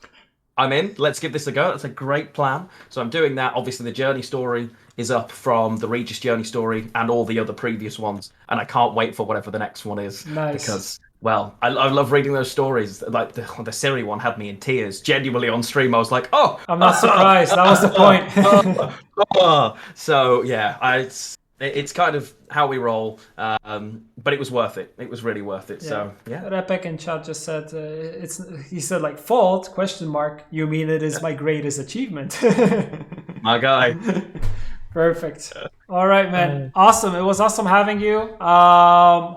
I'm in. Let's give this a go. That's a great plan. So I'm doing that. Obviously, the journey story is up from the Regis journey story and all the other previous ones, and I can't wait for whatever the next one is. Nice. Because, well, I love reading those stories. Like the Siri one had me in tears. Genuinely on stream, I was like, oh, I'm not surprised. That was the point. So yeah, it's kind of how we roll, but it was worth it. It was really worth it. Yeah. So yeah. Repek in chat just said he said like fault ? You mean it is my greatest achievement? My guy. Perfect. All right, man. Uh, Awesome. It was awesome having you.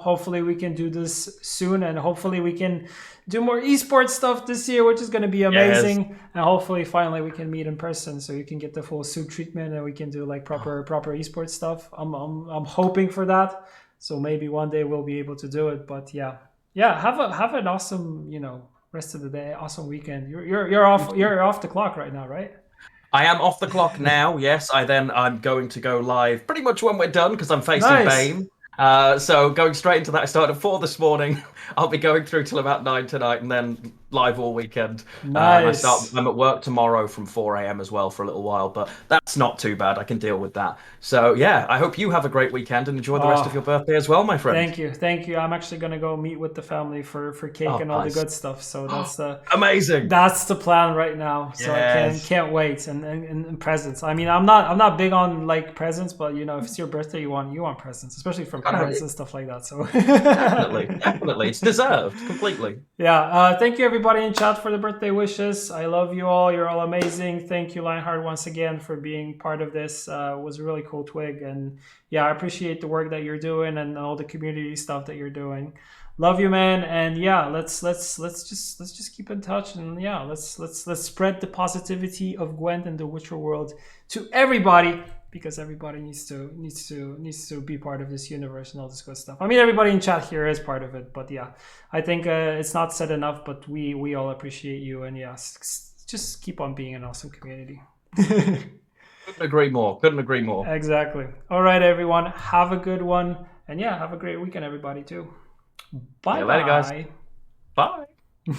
Hopefully we can do this soon, and hopefully we can do more esports stuff this year, which is going to be yes. amazing. And hopefully, finally, we can meet in person, so you can get the full suit treatment, and we can do like proper esports stuff. I'm hoping for that. So maybe one day we'll be able to do it. But yeah, yeah. Have an awesome rest of the day. Awesome weekend. You're off the clock right now, right? I am off the clock now. Yes, I'm going to go live pretty much when we're done because I'm facing Nice. Bane. So going straight into that, I started at 4 this morning. I'll be going through till about 9 tonight, and then live all weekend. And Nice. I'm at work tomorrow from 4 a.m. as well for a little while, but that's not too bad. I can deal with that. So yeah, I hope you have a great weekend and enjoy the rest of your Oh, birthday as well, my friend. thank you, thank you. I'm actually gonna go meet with the family for cake Oh, and all the nice. good stuff. So Amazing. that's the plan right now. So I Yes. can't wait. And presents. I mean, I'm not big on like presents, but if it's your birthday, you want presents, especially from parents and stuff like that. So Definitely, definitely. It's deserved completely. yeah. Thank you everybody in chat for the birthday wishes. I love you all. You're all amazing. Thank you, Lionheart, once again for being part of this. It was a really cool twig, and yeah, I appreciate the work that you're doing and all the community stuff that you're doing. Love you, man, and yeah, let's just keep in touch, and yeah, let's spread the positivity of Gwent and the Witcher world to everybody, because everybody needs to be part of this universe and all this good stuff. I mean, everybody in chat here is part of it, but yeah, I think it's not said enough, but we all appreciate you, and yeah, just keep on being an awesome community. Couldn't agree more. Couldn't agree more. Exactly. All right, everyone, have a good one, and yeah, have a great weekend, everybody too. See Bye you later, guys. bye. Bye.